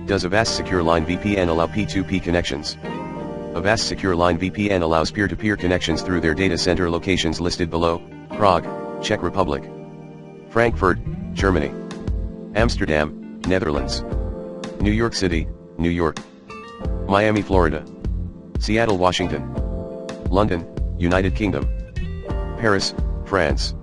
Does Avast SecureLine VPN allow P2P connections? Avast SecureLine VPN allows peer-to-peer connections through their data center locations listed below: Prague, Czech Republic; Frankfurt, Germany; Amsterdam, Netherlands; New York City, New York; Miami, Florida; Seattle, Washington; London, United Kingdom; Paris, France.